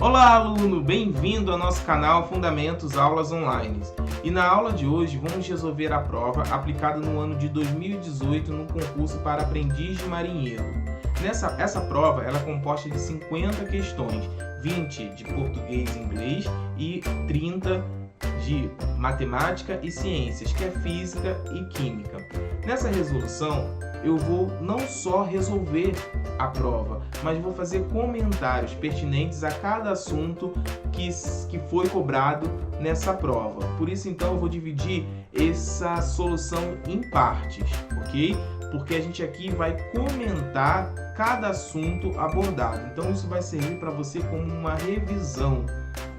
Olá, aluno! Bem-vindo ao nosso canal Fundamentos Aulas Online. E na aula de hoje vamos resolver a prova aplicada no ano de 2018 no concurso para aprendiz de marinheiro. Essa prova ela é composta de 50 questões, 20 de português e inglês e 30 de matemática e ciências, que é física e química. Nessa resolução eu vou não só resolver a prova, mas vou fazer comentários pertinentes a cada assunto que foi cobrado nessa prova. Por isso, então, eu vou dividir essa solução em partes, ok? Porque a gente aqui vai comentar cada assunto abordado. Então, isso vai servir para você como uma revisão,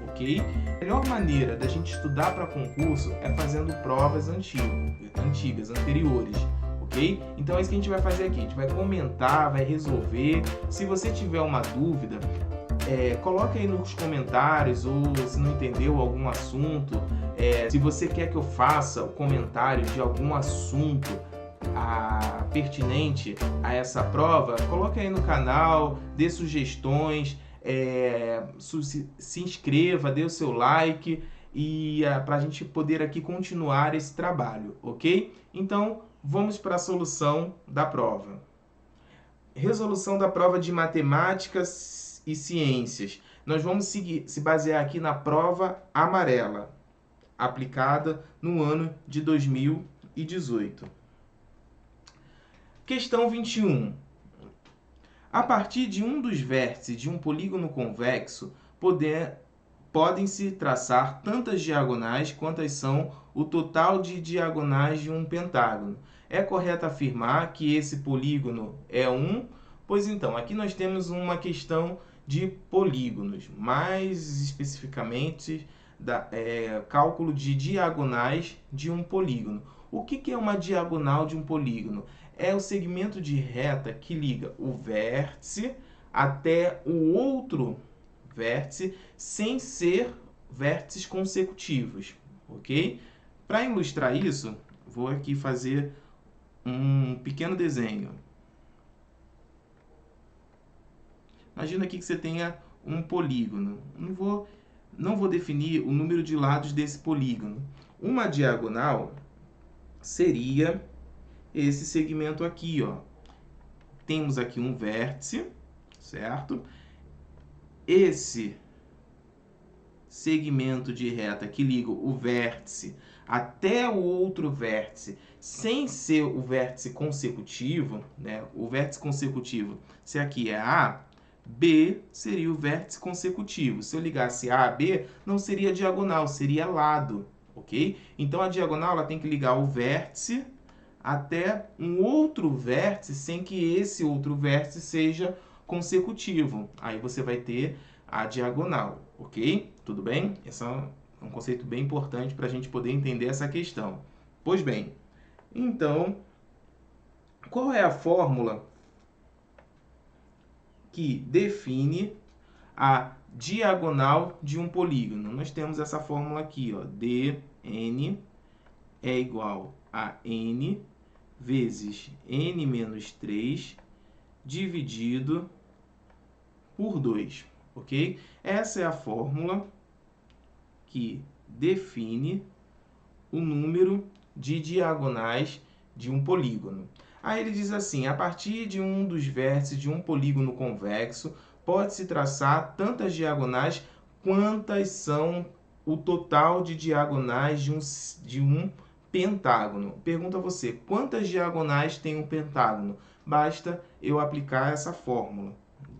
ok? A melhor maneira da gente estudar para concurso é fazendo provas antigas, anteriores. Okay? Então é isso que a gente vai fazer aqui, a gente vai comentar, vai resolver. Se você tiver uma dúvida, coloque aí nos comentários, ou se não entendeu algum assunto, se você quer que eu faça o comentário de algum assunto pertinente a essa prova, coloque aí no canal, dê sugestões, se inscreva, dê o seu like e para a gente poder aqui continuar esse trabalho, ok? Então, vamos para a solução da prova. Resolução da prova de matemática e ciências. Nós vamos se basear aqui na prova amarela, aplicada no ano de 2018. Questão 21. A partir de um dos vértices de um polígono convexo, podem-se traçar tantas diagonais quantas são o total de diagonais de um pentágono. É correto afirmar que esse polígono é 1? Pois então, aqui nós temos uma questão de polígonos, mais especificamente cálculo de diagonais de um polígono. O que é uma diagonal de um polígono? É o segmento de reta que liga o vértice até o outro vértice sem ser vértices consecutivos, ok? Para ilustrar isso, vou aqui fazer um pequeno desenho. Imagina aqui que você tenha um polígono. Não vou definir o número de lados desse polígono. Uma diagonal seria esse segmento aqui, ó. Temos aqui um vértice, certo? Esse segmento de reta que liga o vértice até o outro vértice, sem ser o vértice consecutivo, né? O vértice consecutivo, se aqui é A, B seria o vértice consecutivo. Se eu ligasse A a B, não seria diagonal, seria lado, ok? Então, a diagonal ela tem que ligar o vértice até um outro vértice, sem que esse outro vértice seja consecutivo. Aí você vai ter a diagonal, ok? Tudo bem? Esse é um conceito bem importante para a gente poder entender essa questão. Pois bem, então, qual é a fórmula que define a diagonal de um polígono? Nós temos essa fórmula aqui, ó, dn é igual a n vezes n menos 3 dividido por 2, ok? Essa é a fórmula que define o número de diagonais de um polígono. Aí ele diz assim, a partir de um dos vértices de um polígono convexo, pode-se traçar tantas diagonais quantas são o total de diagonais de um pentágono. Pergunta a você, quantas diagonais tem um pentágono? Basta eu aplicar essa fórmula.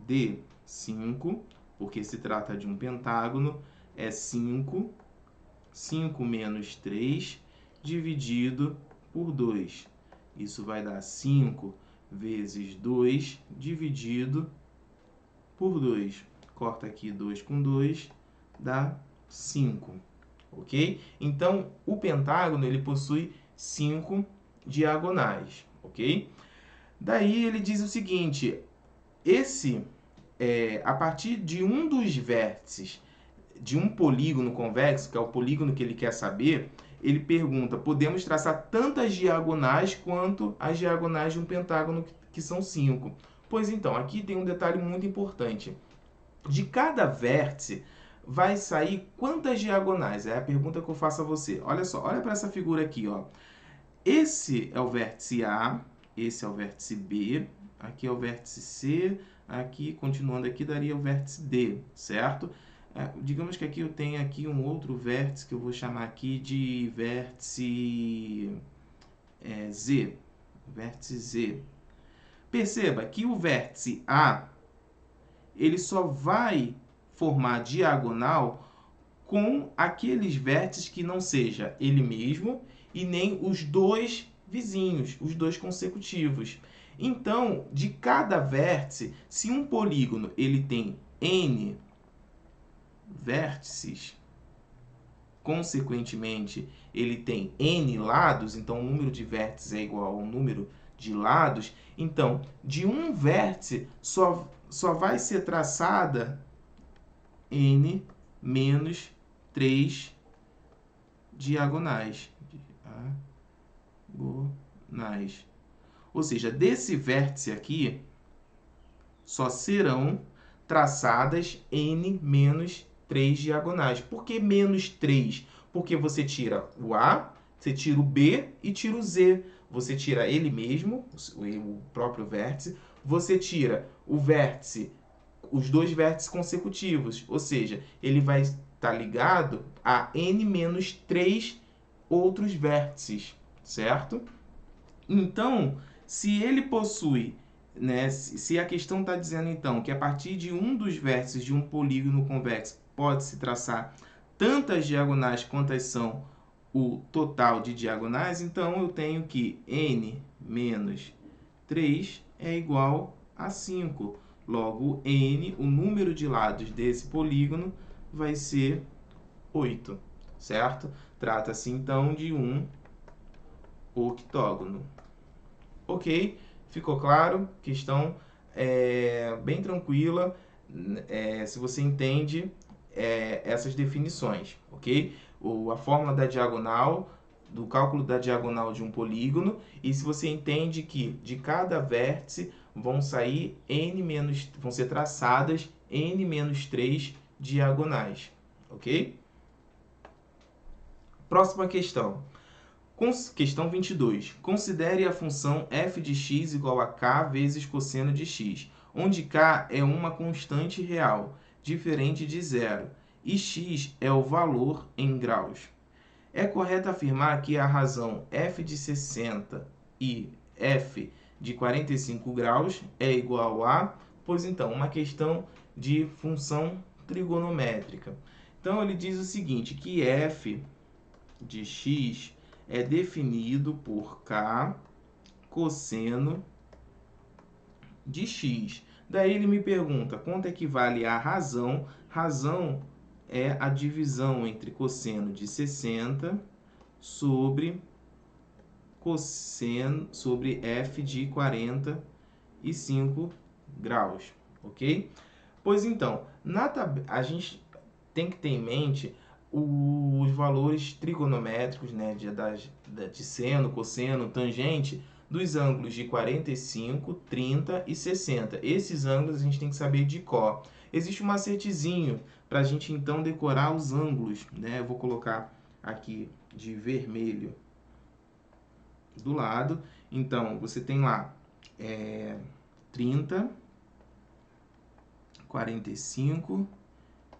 D5, porque se trata de um pentágono, é 5 menos 3 dividido por 2. Isso vai dar 5 vezes 2 dividido por 2. Corta aqui 2 com 2, dá 5. Ok? Então, o pentágono ele possui 5 diagonais. Ok? Daí ele diz o seguinte, a partir de um dos vértices de um polígono convexo, que é o polígono que ele quer saber, ele pergunta, podemos traçar tantas diagonais quanto as diagonais de um pentágono, que são 5. Pois então, aqui tem um detalhe muito importante. De cada vértice vai sair quantas diagonais? É a pergunta que eu faço a você. Olha só, olha para essa figura aqui, ó. Esse é o vértice A, esse é o vértice B, aqui é o vértice C, aqui, continuando aqui, daria o vértice D, certo? Digamos que aqui eu tenho aqui um outro vértice que eu vou chamar aqui de vértice Z, vértice Z. Perceba que o vértice A, ele só vai formar diagonal com aqueles vértices que não seja ele mesmo e nem os dois vizinhos, os dois consecutivos. Então, de cada vértice, se um polígono ele tem n vértices, consequentemente, ele tem n lados, então o número de vértices é igual ao número de lados, então, de um vértice só vai ser traçada n menos 3 diagonais. Diagonais. Ou seja, desse vértice aqui, só serão traçadas n menos 3 diagonais. Por que menos 3? Porque você tira o A, você tira o B e tira o Z. Você tira ele mesmo, o próprio vértice. Você tira o vértice, os dois vértices consecutivos. Ou seja, ele vai estar ligado a n menos 3 outros vértices, certo? Então, se ele possui, né, se a questão está dizendo então que a partir de um dos vértices de um polígono convexo pode-se traçar tantas diagonais quantas são o total de diagonais, então eu tenho que n menos 3 é igual a 5. Logo, n, o número de lados desse polígono, vai ser 8, certo? Trata-se então de um octógono. Ok? Ficou claro? Questão bem tranquila, se você entende essas definições, ok? A fórmula da diagonal, do cálculo da diagonal de um polígono, e se você entende que de cada vértice vão sair vão ser traçadas n menos 3 diagonais, ok? Próxima questão. Questão 22. Considere a função f de x igual a k vezes cosseno de x, onde k é uma constante real, diferente de zero, e x é o valor em graus. É correto afirmar que a razão f de 60 e f de 45 graus é igual a... Pois então, uma questão de função trigonométrica. Então, ele diz o seguinte, que f de x é definido por k cosseno de x. Daí ele me pergunta quanto equivale a razão. Razão é a divisão entre cosseno de 60 sobre cosseno sobre f de 45 graus, ok? Pois então, a gente tem que ter em mente os valores trigonométricos, né, de seno, cosseno, tangente, dos ângulos de 45, 30 e 60. Esses ângulos a gente tem que saber de cor. Existe um macetezinho para a gente então decorar os ângulos, né? Eu vou colocar aqui de vermelho do lado. Então, você tem lá 30, 45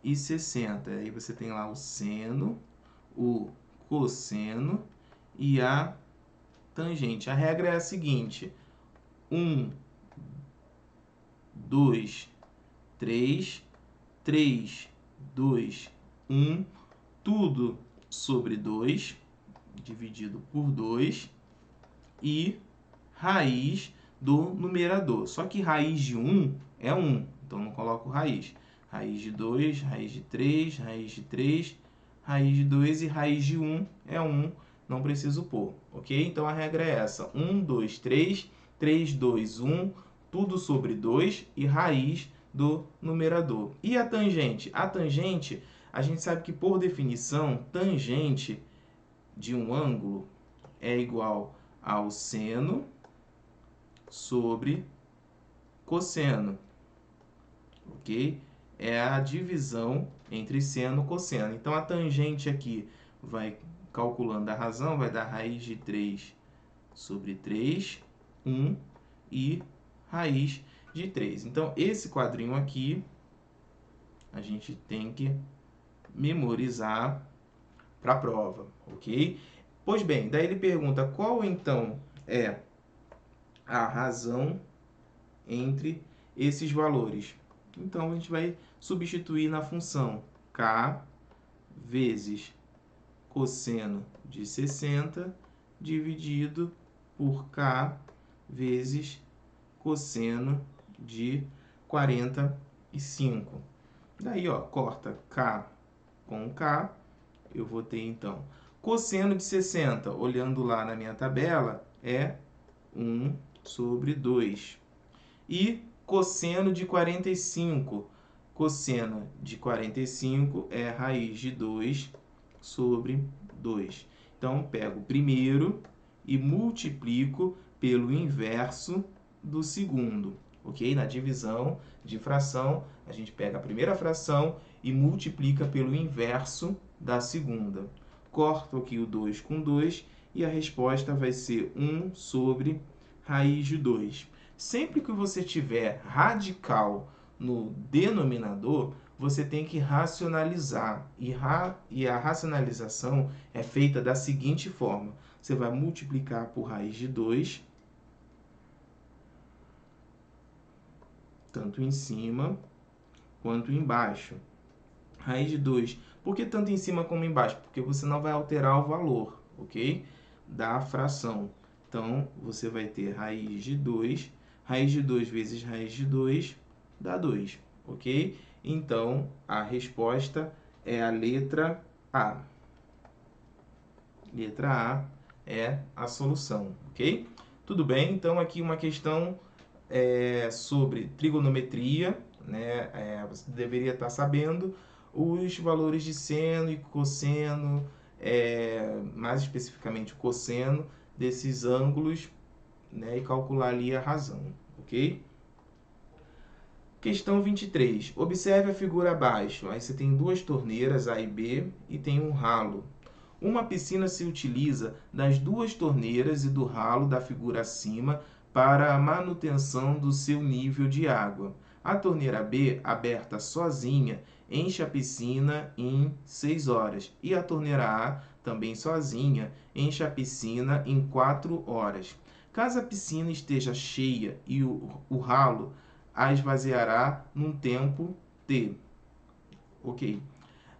e 60. Aí você tem lá o seno, o cosseno e a tangente. A regra é a seguinte: 1, 2, 3, 3, 2, 1, tudo sobre 2, dividido por 2, e raiz do numerador. Só que raiz de 1 é 1, então não coloco raiz. Raiz de 2, raiz de 3, raiz de 3, raiz de 2 e raiz de 1 é 1, não preciso pôr, ok? Então a regra é essa: 1, 2, 3, 3, 2, 1, tudo sobre 2 e raiz do numerador. E a tangente? A tangente, a gente sabe que por definição, tangente de um ângulo é igual ao seno sobre cosseno, ok? é a divisão entre seno e cosseno. Então, a tangente aqui vai calculando a razão, vai dar raiz de 3 sobre 3, 1 e raiz de 3. Então, esse quadrinho aqui, a gente tem que memorizar para a prova, ok? Pois bem, daí ele pergunta qual então é a razão entre esses valores. Então, a gente vai substituir na função k vezes cosseno de 60 dividido por k vezes cosseno de 45. Daí, ó, corta k com k, eu vou ter então cosseno de 60, olhando lá na minha tabela, é 1 sobre 2. E cosseno de 45, cosseno de 45 é raiz de 2 sobre 2. Então, pego o primeiro e multiplico pelo inverso do segundo, ok? Na divisão de fração, a gente pega a primeira fração e multiplica pelo inverso da segunda. Corto aqui o 2 com 2 e a resposta vai ser 1 sobre raiz de 2. Sempre que você tiver radical no denominador, você tem que racionalizar. E a racionalização é feita da seguinte forma. Você vai multiplicar por raiz de 2, tanto em cima quanto embaixo. Raiz de 2. Por que tanto em cima como embaixo? Porque você não vai alterar o valor, ok? Da fração. Então, você vai ter raiz de 2. Raiz de 2 vezes raiz de 2 dá 2, ok? Então, a resposta é a letra A. Letra A é a solução, ok? Tudo bem? Então, aqui uma questão sobre trigonometria, né? Você deveria estar sabendo os valores de seno e cosseno, mais especificamente o cosseno desses ângulos, né? E calcular ali a razão, ok? Questão 23. Observe a figura abaixo. Aí você tem duas torneiras, A e B, e tem um ralo. Uma piscina se utiliza das duas torneiras e do ralo da figura acima para a manutenção do seu nível de água. A torneira B, aberta sozinha, enche a piscina em 6 horas. E a torneira A, também sozinha, enche a piscina em 4 horas. Caso a piscina esteja cheia e o ralo a esvaziará num tempo T. Ok.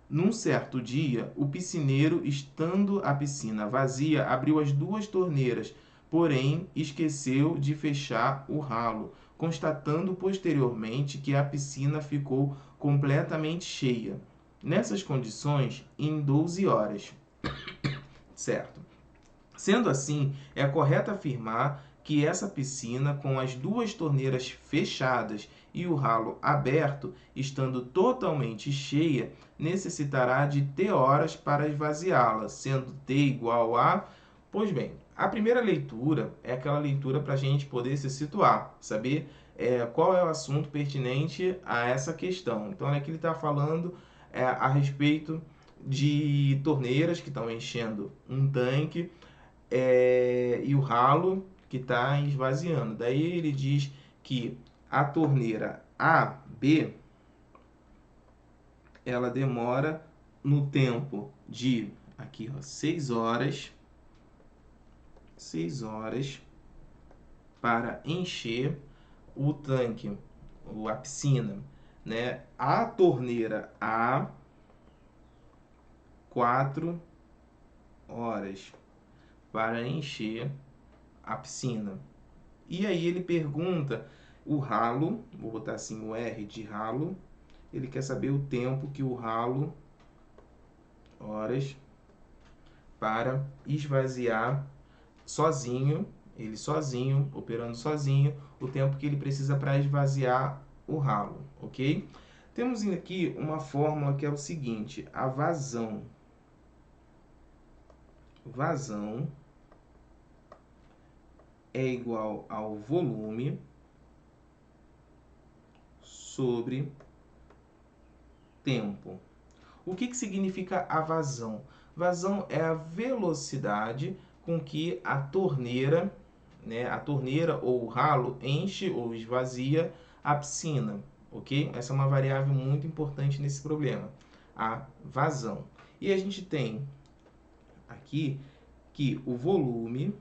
Num certo dia, o piscineiro, estando a piscina vazia, abriu as duas torneiras, porém esqueceu de fechar o ralo, constatando posteriormente que a piscina ficou completamente cheia. Nessas condições, em 12 horas. Certo. Sendo assim, é correto afirmar que essa piscina, com as duas torneiras fechadas e o ralo aberto, estando totalmente cheia, necessitará de T horas para esvaziá-la, sendo T igual a... Pois bem, a primeira leitura é aquela leitura para a gente poder se situar, saber qual é o assunto pertinente a essa questão. Então, aqui ele está falando a respeito de torneiras que estão enchendo um tanque, e o ralo que está esvaziando. Daí ele diz que a torneira AB ela demora no tempo de aqui, ó, 6 horas para encher o tanque, ou a piscina, né? A torneira A 4 horas para encher a piscina. E aí ele pergunta o ralo, vou botar assim o R de ralo, ele quer saber o tempo que o ralo, horas, para esvaziar sozinho, ele sozinho, operando sozinho, o tempo que ele precisa para esvaziar o ralo, ok? Temos aqui uma fórmula que é o seguinte, a vazão. Vazão é igual ao volume sobre tempo. O que significa a vazão? Vazão é a velocidade com que a torneira, né, ou o ralo enche ou esvazia a piscina, ok? Essa é uma variável muito importante nesse problema, a vazão. E a gente tem aqui que o volume,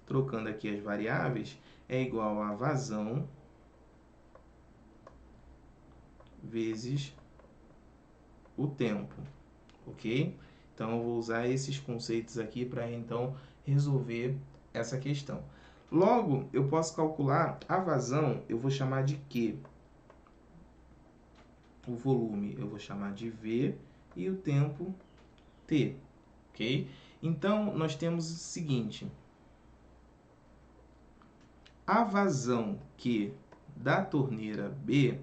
trocando aqui as variáveis, é igual a vazão vezes o tempo, ok? Então, eu vou usar esses conceitos aqui para, então, resolver essa questão. Logo, eu posso calcular a vazão, eu vou chamar de Q. O volume eu vou chamar de V e o tempo T, ok? Então, nós temos o seguinte. A vazão Q da torneira B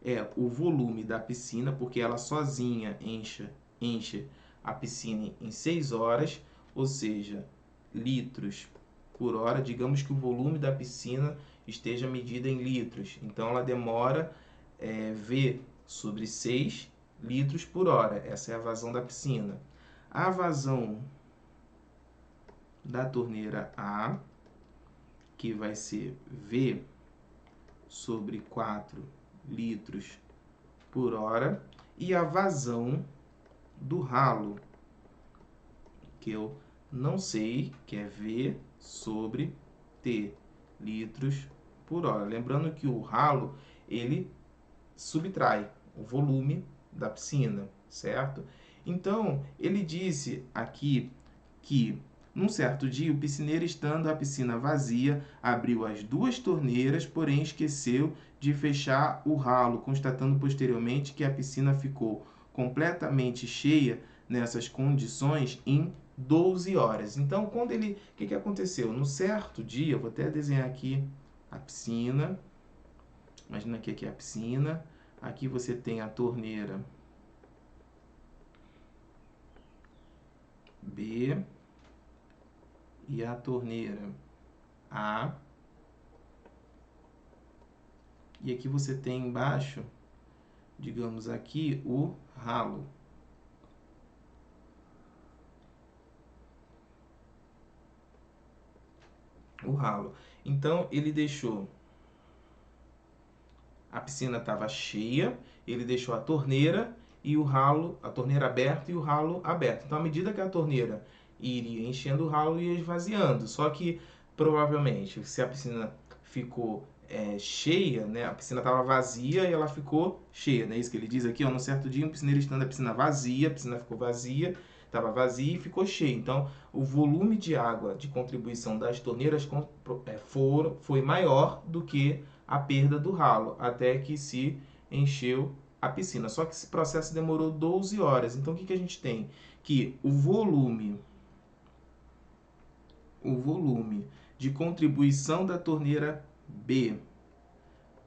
é o volume da piscina, porque ela sozinha enche a piscina em 6 horas, ou seja, litros por hora. Digamos que o volume da piscina esteja medido em litros. Então, ela demora V sobre 6 litros por hora. Essa é a vazão da piscina. A vazão da torneira A, que vai ser V sobre 4 litros por hora, e a vazão do ralo, que eu não sei, que é V sobre T, litros por hora. Lembrando que o ralo, ele subtrai o volume da piscina, certo? Então, ele disse aqui que, num certo dia, o piscineiro, estando a piscina vazia, abriu as 2 torneiras, porém esqueceu de fechar o ralo, constatando posteriormente que a piscina ficou completamente cheia nessas condições em 12 horas. Então, o que aconteceu? No certo dia, eu vou até desenhar aqui a piscina. Imagina que aqui é a piscina. Aqui você tem a torneira B e a torneira A. E aqui você tem embaixo, digamos aqui, o ralo. O ralo. Então, ele deixou... A piscina estava cheia, ele deixou a torneira e o ralo, a torneira aberta e o ralo aberto. Então, à medida que a torneira iria enchendo, o ralo ia esvaziando. Só que, provavelmente, se a piscina ficou cheia, né? A piscina estava vazia e ela ficou cheia, né? Isso que ele diz aqui, ó, num certo dia, um piscineiro estando a piscina vazia, a piscina ficou vazia, estava vazia e ficou cheia. Então, o volume de água de contribuição das torneiras foi maior do que a perda do ralo, até que se encheu a piscina. Só que esse processo demorou 12 horas. Então, o que a gente tem? Que o volume de contribuição da torneira B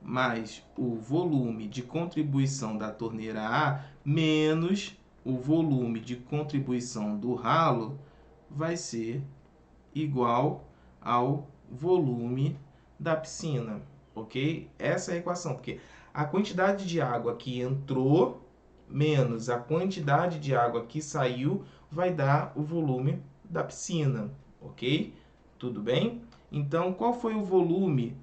mais o volume de contribuição da torneira A menos o volume de contribuição do ralo vai ser igual ao volume da piscina, ok? Essa é a equação, porque a quantidade de água que entrou menos a quantidade de água que saiu vai dar o volume da piscina, ok? Tudo bem? Então, qual foi o volume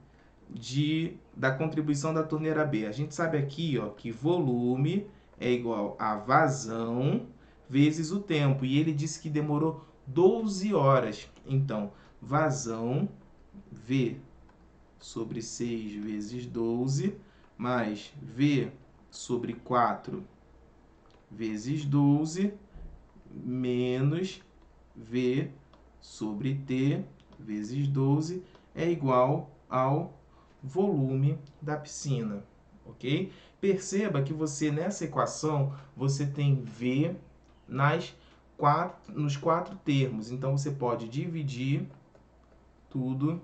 da contribuição da torneira B? A gente sabe aqui, ó, que volume é igual a vazão vezes o tempo. E ele disse que demorou 12 horas. Então, vazão V sobre 6 vezes 12, mais V sobre 4 vezes 12, menos V sobre T vezes 12, é igual ao volume da piscina, ok? Perceba que você, nessa equação, você tem V nos 4 termos. Então, você pode dividir tudo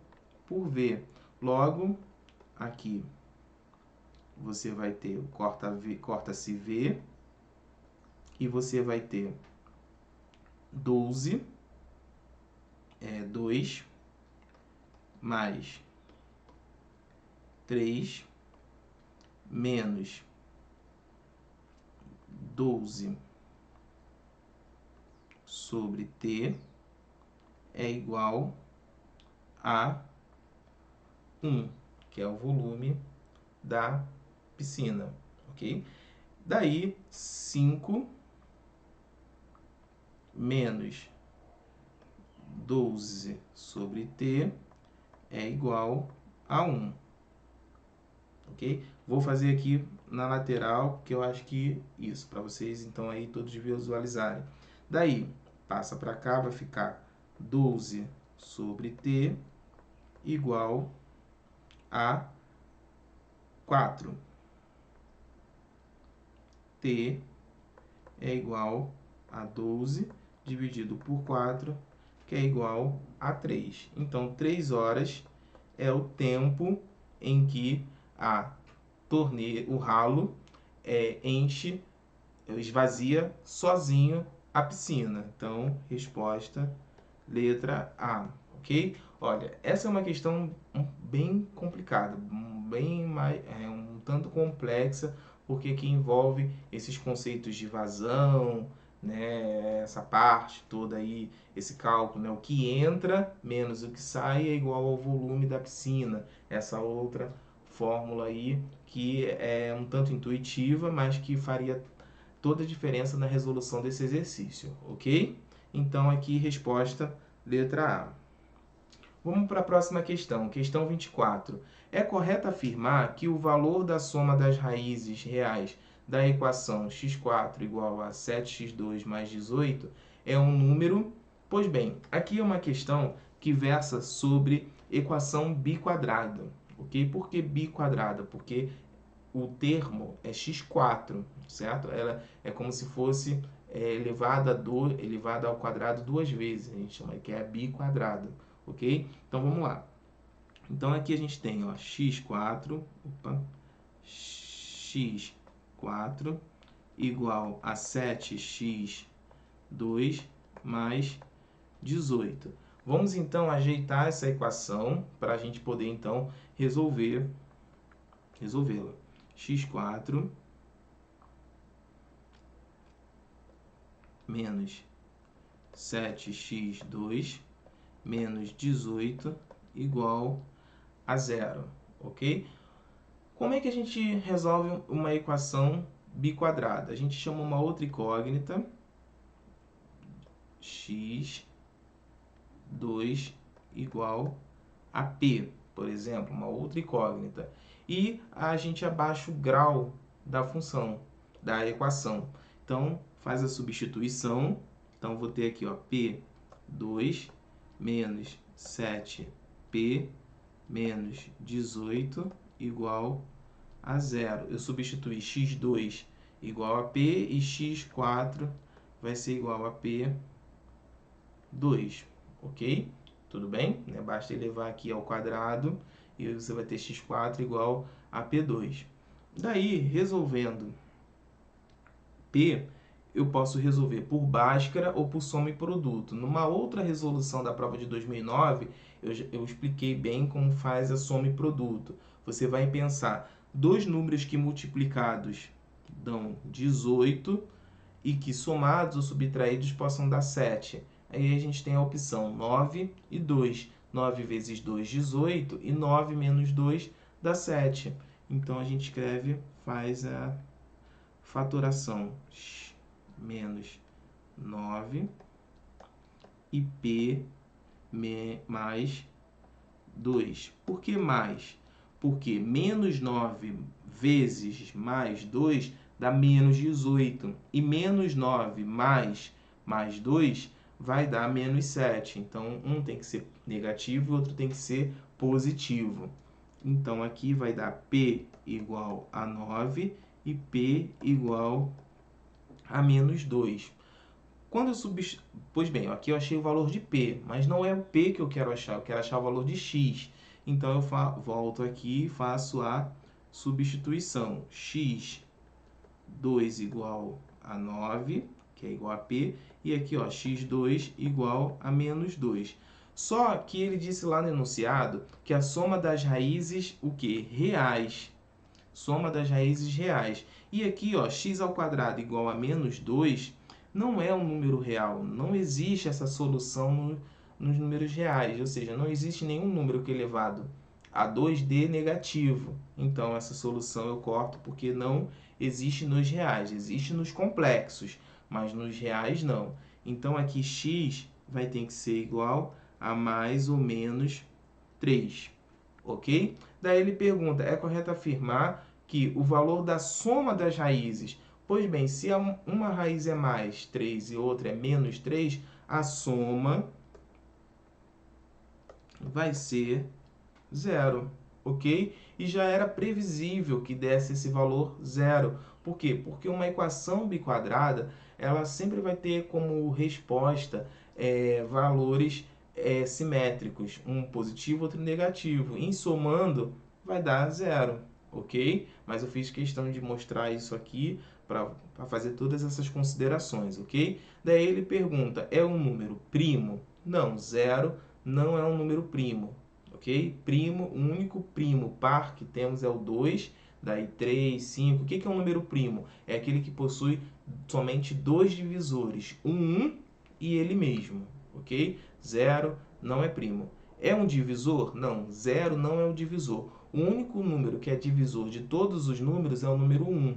por V. Logo, aqui, você vai ter o corta-se V, e você vai ter 12, 2, mais 3, menos 12 sobre T é igual a 1, que é o volume da piscina, ok? Daí, 5 menos 12 sobre T é igual a 1, ok? Vou fazer aqui na lateral, que eu acho que isso, para vocês então aí todos visualizarem. Daí, passa para cá, vai ficar 12 sobre T igual a 4. T é igual a 12 dividido por 4, que é igual a 3. Então, 3 horas é o tempo em que o ralo esvazia sozinho a piscina. Então, resposta letra A, ok? Olha, essa é uma questão bem complicada, bem mais, um tanto complexa, porque que envolve esses conceitos de vazão, né, essa parte toda aí, esse cálculo, né, o que entra menos o que sai é igual ao volume da piscina. Essa outra fórmula aí que é um tanto intuitiva, mas que faria toda a diferença na resolução desse exercício, ok? Então aqui resposta letra A. Vamos para a próxima questão, questão 24. É correto afirmar que o valor da soma das raízes reais da equação x4 igual a 7x2 mais 18 é um número? Pois bem, aqui é uma questão que versa sobre equação biquadrada, ok? Por que biquadrada? Porque o termo é x4, certo? Ela é como se fosse elevada ao quadrado duas vezes. A gente chama que é biquadrada, ok? Então, vamos lá. Então, aqui a gente tem ó, x4 igual a 7x2 mais 18. Vamos, então, ajeitar essa equação para a gente poder, então, resolvê-la. x4 menos 7x2 menos 18 igual a 0, ok? Como é que a gente resolve uma equação biquadrada? A gente chama uma outra incógnita, x2 igual a p, por exemplo, uma outra incógnita. E a gente abaixa o grau da função, da equação. Então, faz a substituição. Então, vou ter aqui ó, p2 menos 7p menos 18 igual a 0. Eu substituí x2 igual a p e x4 vai ser igual a p2, ok? Tudo bem? Basta elevar aqui ao quadrado e você vai ter x4 igual a p2. Daí, resolvendo p, eu posso resolver por Bhaskara ou por soma e produto. Numa outra resolução da prova de 2009, eu expliquei bem como faz a soma e produto. Você vai pensar dois números que multiplicados dão 18 e que somados ou subtraídos possam dar 7. Aí a gente tem a opção 9 e 2. 9 vezes 2, 18, e 9 menos 2 dá 7. Então, a gente escreve, faz a fatoração menos 9 e p mais 2. Por que mais? Porque menos 9 vezes mais 2 dá menos 18. E menos 9 mais 2 vai dar menos 7. Então, um tem que ser negativo e o outro tem que ser positivo. Então, aqui vai dar p igual a 9 e p igual a menos 2. Quando eu Pois bem, aqui eu achei o valor de p, mas não é o p que eu quero achar o valor de x. Então, eu volto aqui e faço a substituição. x2 igual a 9, que é igual a p, e aqui ó, x2 igual a menos 2. Só que ele disse lá no enunciado que a soma das raízes, o quê? Reais soma das raízes reais. E aqui, ó, x ao quadrado igual a menos 2 não é um número real. Não existe essa solução nos números reais, ou seja, não existe nenhum número que elevado a 2D negativo. Então, essa solução eu corto porque não existe nos reais, existe nos complexos, mas nos reais não. Então, aqui x vai ter que ser igual a mais ou menos 3, ok? Daí ele pergunta, é correto afirmar que o valor da soma das raízes, pois bem, se uma raiz é mais 3 e outra é menos 3, a soma vai ser 0, ok? E já era previsível que desse esse valor 0. Por quê? Porque uma equação biquadrada, ela sempre vai ter como resposta valores simétricos, um positivo, outro negativo. Em somando, vai dar 0, ok? Mas eu fiz questão de mostrar isso aqui para fazer todas essas considerações, ok? Daí ele pergunta, é um número primo? Não, 0 não é um número primo. Ok? Primo, o único primo par que temos é o 2, daí 3, 5. O que é um número primo? É aquele que possui somente dois divisores, um 1 e ele mesmo, ok? 0 não é primo. É um divisor? Não, 0 não é um divisor. O único número que é divisor de todos os números é o número 1,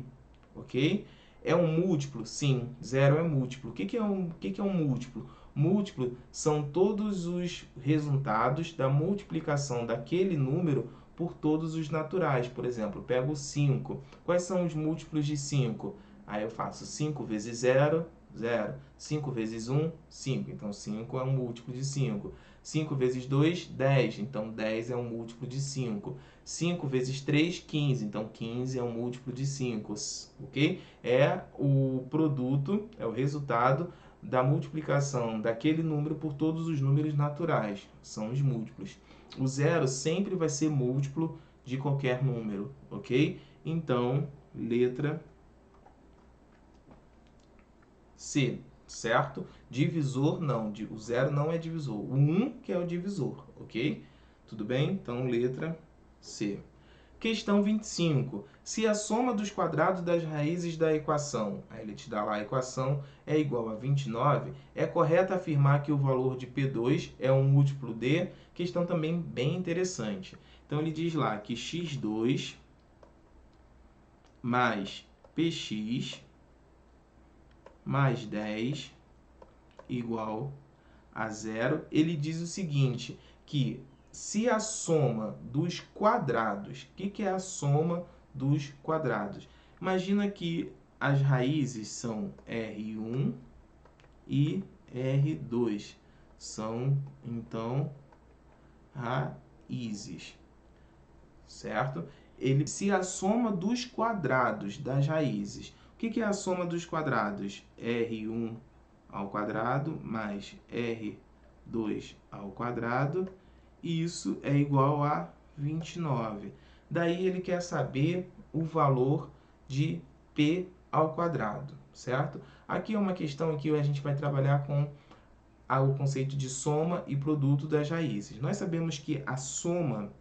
ok? É um múltiplo? Sim, 0 é múltiplo. O que é um múltiplo? Múltiplo são todos os resultados da multiplicação daquele número por todos os naturais. Por exemplo, eu pego 5. Quais são os múltiplos de 5? Aí eu faço 5 vezes 0, 0. 5 vezes 1, 5. Então, 5 é um múltiplo de 5. 5 vezes 2, 10. Então, 10 é um múltiplo de 5. 5 vezes 3, 15. Então, 15 é um múltiplo de 5. Ok? É o produto, é o resultado da multiplicação daquele número por todos os números naturais, são os múltiplos. O zero sempre vai ser múltiplo de qualquer número, ok? Então, letra C, certo? Divisor não, o zero não é divisor, o 1 que é o divisor, ok? Tudo bem? Então, letra C. Questão 25. Se a soma dos quadrados das raízes da equação, aí ele te dá lá a equação, é igual a 29, é correto afirmar que o valor de P2 é um múltiplo de... Questão também bem interessante. Então, ele diz lá que x2 mais px mais 10 igual a 0. Ele diz o seguinte, que se a soma dos quadrados, o que é a soma dos quadrados? Imagina que as raízes são R1 e R2. São, então, raízes, certo? Se a soma dos quadrados das raízes, o que é a soma dos quadrados? R1 ao quadrado mais R2 ao quadrado, isso é igual a 29. Daí ele quer saber o valor de P ao quadrado, certo? Aqui é uma questão em que a gente vai trabalhar com o conceito de soma e produto das raízes. Nós sabemos que a soma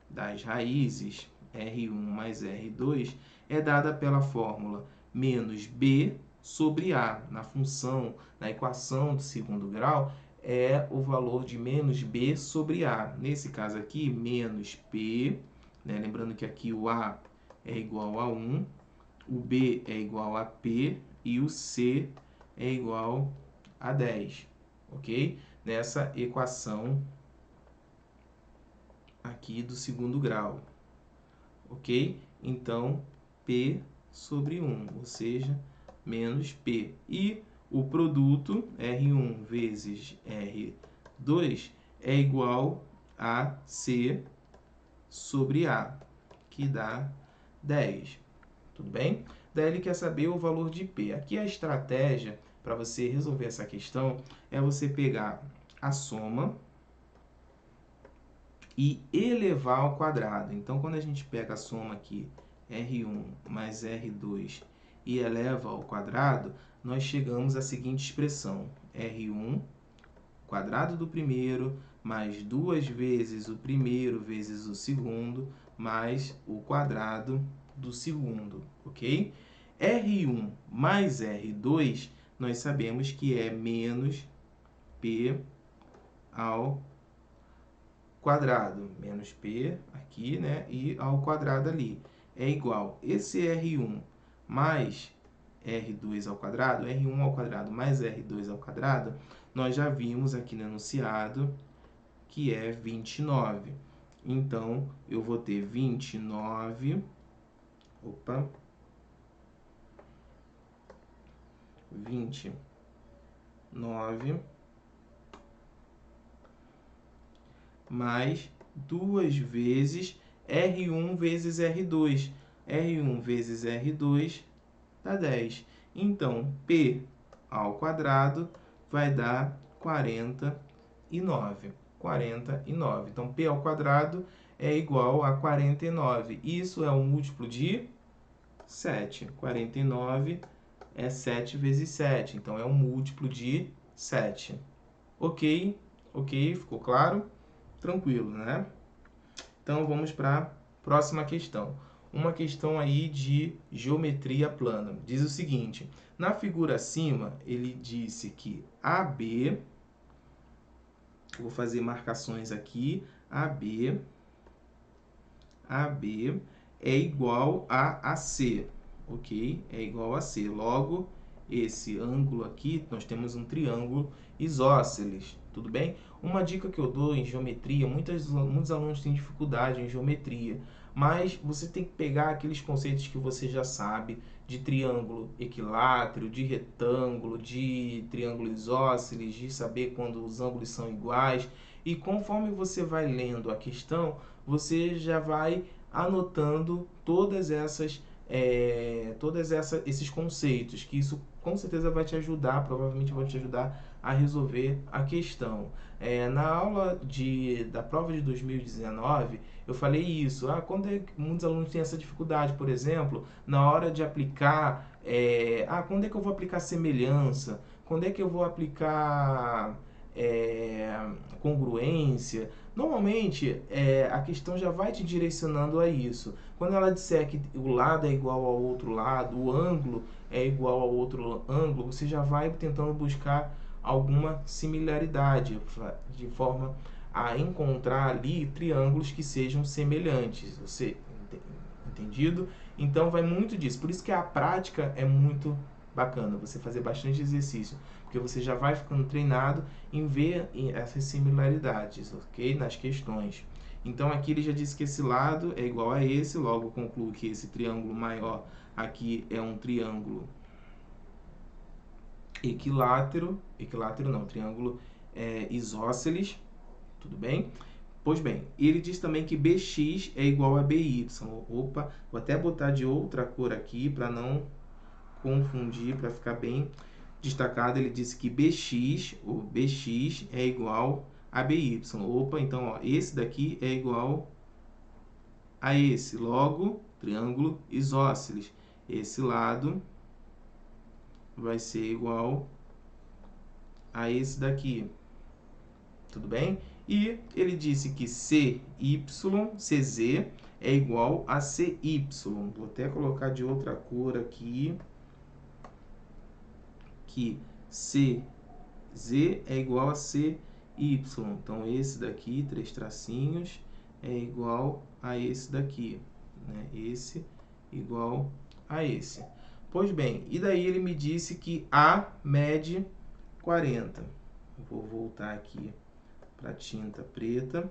das raízes, R1 mais R2, é dada pela fórmula menos B sobre A. Na função, na equação do segundo grau, é o valor de menos B sobre A. Nesse caso aqui, menos P, né? Lembrando que aqui o A é igual a 1, o B é igual a P e o C é igual a 10, ok? Nessa equação aqui do segundo grau, ok? Então, P sobre 1, ou seja, menos P. E o produto, R1 vezes R2, é igual a C sobre A, que dá 10. Tudo bem? Daí ele quer saber o valor de P. Aqui a estratégia para você resolver essa questão é você pegar a soma e elevar ao quadrado. Então, quando a gente pega a soma aqui, R1 mais R2, e eleva ao quadrado, nós chegamos à seguinte expressão, R1, quadrado do primeiro, mais 2 vezes o primeiro vezes o segundo, mais o quadrado do segundo, ok? R1 mais R2, nós sabemos que é menos P ao quadrado, menos P aqui, né, e ao quadrado ali, é igual, esse R1 mais R2 ao quadrado, R1 ao quadrado mais R2 ao quadrado, nós já vimos aqui no enunciado que é 29. Então, eu vou ter 29, 29 mais 2 vezes R1 vezes R2. R1 vezes R2 dá 10. Então, P ao quadrado vai dar 49. 49. Então, P ao quadrado é igual a 49. Isso é um múltiplo de 7. 49 é 7 vezes 7. Então, é um múltiplo de 7. Ok? Ok? Ficou claro? Tranquilo, né? Então, vamos para a próxima questão. Uma questão aí de geometria plana. Diz o seguinte, na figura acima, ele disse que AB, vou fazer marcações aqui, AB é igual a AC, ok? É igual a C. Logo, esse ângulo aqui, nós temos um triângulo isósceles, tudo bem? Uma dica que eu dou em geometria, muitos alunos têm dificuldade em geometria, mas você tem que pegar aqueles conceitos que você já sabe, de triângulo equilátero, de retângulo, de triângulo isósceles, de saber quando os ângulos são iguais, e conforme você vai lendo a questão, você já vai anotando esses conceitos, que isso com certeza vai te ajudar, provavelmente vai te ajudar a resolver a questão. Na aula da prova de 2019, eu falei isso. Quando muitos alunos têm essa dificuldade, por exemplo, na hora de aplicar, quando é que eu vou aplicar semelhança? Quando é que eu vou aplicar congruência? Normalmente, a questão já vai te direcionando a isso. Quando ela disser que o lado é igual ao outro lado, o ângulo é igual ao outro ângulo, você já vai tentando buscar alguma similaridade, de forma a encontrar ali triângulos que sejam semelhantes. Você entendido? Então, vai muito disso. Por isso que a prática é muito bacana, você fazer bastante exercício, porque você já vai ficando treinado em ver essas similaridades, ok? Nas questões. Então, aqui ele já disse que esse lado é igual a esse, logo concluo que esse triângulo maior aqui é um triângulo triângulo isósceles, tudo bem? Pois bem, ele diz também que BX é igual a BY. Opa, vou até botar de outra cor aqui para não confundir, para ficar bem destacado. Ele disse que BX é igual a BY. Opa, então ó, esse daqui é igual a esse. Logo, triângulo isósceles. Esse lado vai ser igual a esse daqui. Tudo bem? E ele disse que CZ é igual a CY. Vou até colocar de outra cor aqui. Que CZ é igual a CY. Então, esse daqui, 3 tracinhos, é igual a esse daqui. Né? Esse igual a esse. Pois bem, e daí ele me disse que A mede 40. Vou voltar aqui para tinta preta.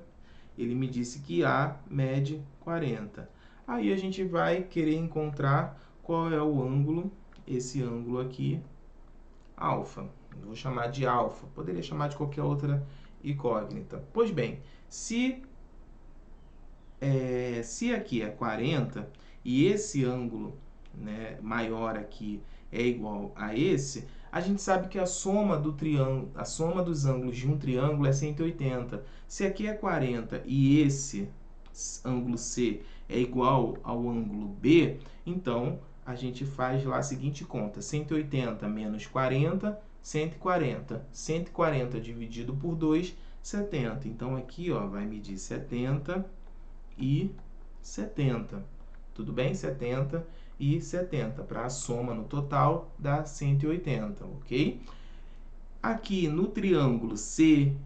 Ele me disse que A mede 40. Aí a gente vai querer encontrar qual é o ângulo, esse ângulo aqui, alfa. Vou chamar de alfa. Poderia chamar de qualquer outra incógnita. Pois bem, se aqui é 40 e esse ângulo, né, maior aqui é igual a esse, a gente sabe que a soma dos ângulos de um triângulo é 180. Se aqui é 40 e esse ângulo C é igual ao ângulo B, então a gente faz lá a seguinte conta: 180 menos 40, 140. 140 dividido por 2, 70. Então, aqui, ó, vai medir 70 e 70. Tudo bem? 70 e 70. Para a soma no total dá 180, ok? Aqui no triângulo CYZ,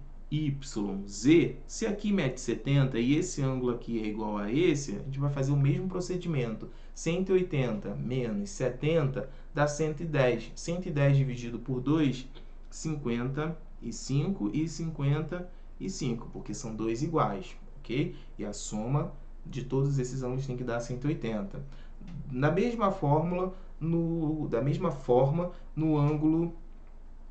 se aqui mede 70 e esse ângulo aqui é igual a esse, a gente vai fazer o mesmo procedimento. 180 menos 70 dá 110. 110 dividido por 2, 55 e 55, porque são dois iguais, ok? E a soma de todos esses ângulos tem que dar 180. Da mesma forma, no ângulo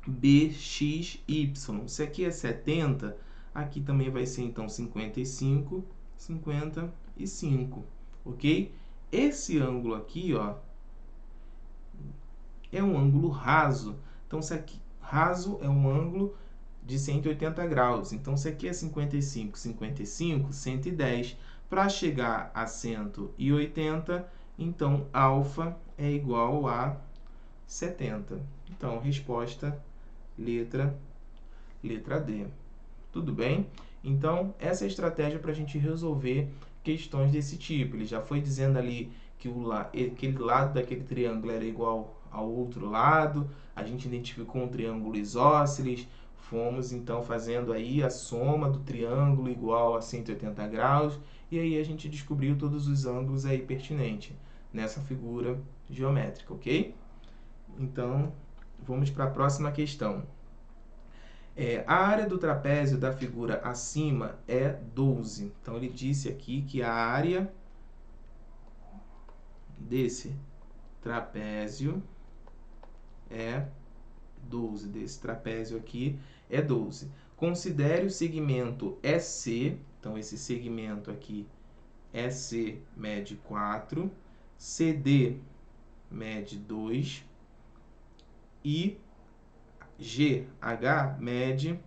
BXY. Se aqui é 70, aqui também vai ser, então, 55, 55, ok? Esse ângulo aqui, ó, é um ângulo raso. Então, se aqui, raso é um ângulo de 180 graus. Então, se aqui é 55, 55, 110. Para chegar a 180, então, alfa é igual a 70. Então, resposta letra D. Tudo bem? Então, essa é a estratégia para a gente resolver questões desse tipo. Ele já foi dizendo ali que aquele lado daquele triângulo era igual ao outro lado. A gente identificou um triângulo isósceles. Fomos, então, fazendo aí a soma do triângulo igual a 180 graus. E aí a gente descobriu todos os ângulos aí pertinentes nessa figura geométrica, ok? Então, vamos para a próxima questão. A área do trapézio da figura acima é 12. Então, ele disse aqui que a área desse trapézio é 12. Desse trapézio aqui é 12. Considere o segmento EC. Então, esse segmento aqui, EC, mede 4. CD mede 2. E GH mede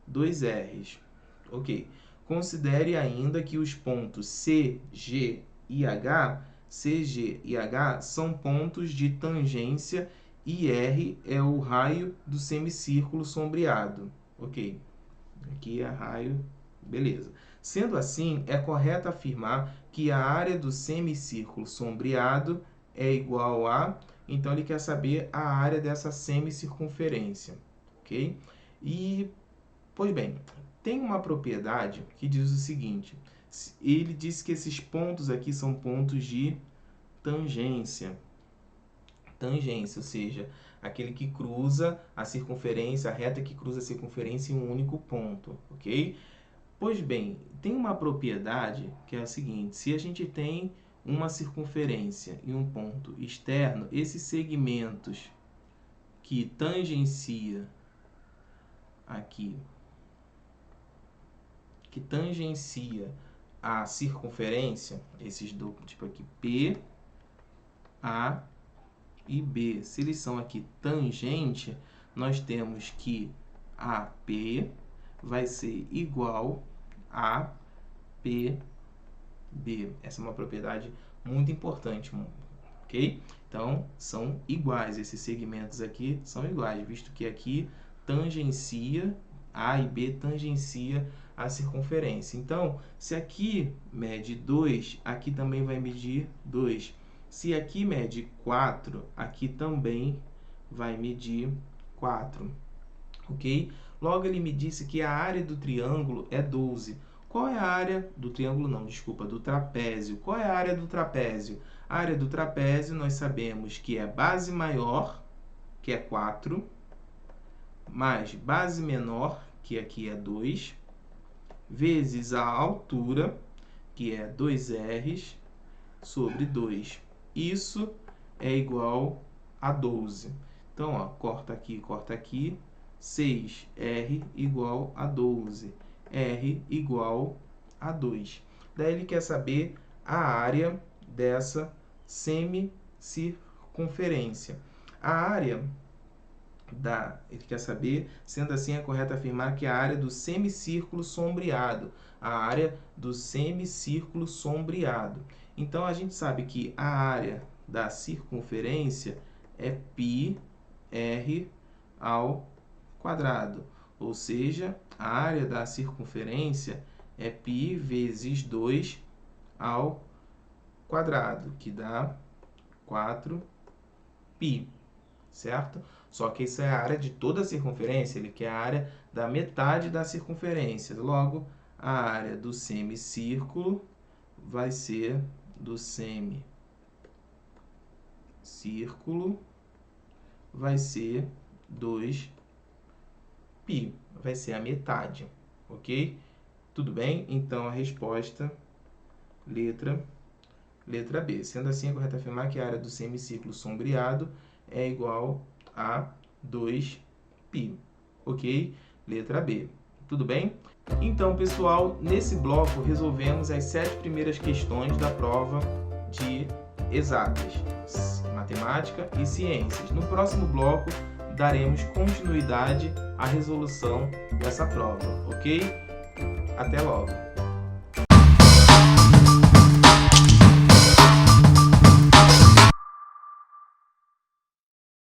2 R's. Ok. Considere ainda que os pontos CG e H são pontos de tangência e R é o raio do semicírculo sombreado. Ok. Aqui é raio, beleza. Sendo assim, é correto afirmar que a área do semicírculo sombreado é igual a... Então, ele quer saber a área dessa semicircunferência, ok? E, pois bem, tem uma propriedade que diz o seguinte. Ele diz que esses pontos aqui são pontos de tangência. Tangência, ou seja, aquele que cruza a circunferência, a reta que cruza a circunferência em um único ponto, ok? Pois bem, tem uma propriedade que é a seguinte: se a gente tem uma circunferência e um ponto externo, esses segmentos que tangencia aqui, que tangencia a circunferência, esses do tipo aqui P, A e B, se eles são aqui tangente, nós temos que AP vai ser igual a PB. Essa é uma propriedade muito importante, ok? Então, são iguais, esses segmentos aqui são iguais, visto que aqui tangencia, A e B tangencia a circunferência. Então, se aqui mede 2, aqui também vai medir 2. Se aqui mede 4, aqui também vai medir 4, ok? Logo, ele me disse que a área do triângulo é 12. Qual é a área do triângulo? Não, desculpa, do trapézio. Qual é a área do trapézio? A área do trapézio nós sabemos que é base maior, que é 4, mais base menor, que aqui é 2, vezes a altura, que é 2R, sobre 2. Isso é igual a 12. Então, ó, corta aqui, 6R igual a 12. R igual a 2. Daí ele quer saber a área dessa semicircunferência. A área ele quer saber, sendo assim, é correto afirmar que a área do semicírculo sombreado. A área do semicírculo sombreado. Então, a gente sabe que a área da circunferência é πr ao quadrado. ou seja, a área da circunferência é π vezes 2 ao quadrado, que dá 4π, certo? Só que isso é a área de toda a circunferência, ele quer a área da metade da circunferência. Logo, a área do semicírculo vai ser do semicírculo vai ser 2π, vai ser a metade, ok? Tudo bem? Então, a resposta, letra B. Sendo assim, é correto afirmar que a área do semicírculo sombreado é igual a 2π, ok? Letra B. Tudo bem? Então, pessoal, nesse bloco resolvemos as 7 primeiras questões da prova de exatas, matemática e ciências. No próximo bloco, daremos continuidade à resolução dessa prova, ok? Até logo!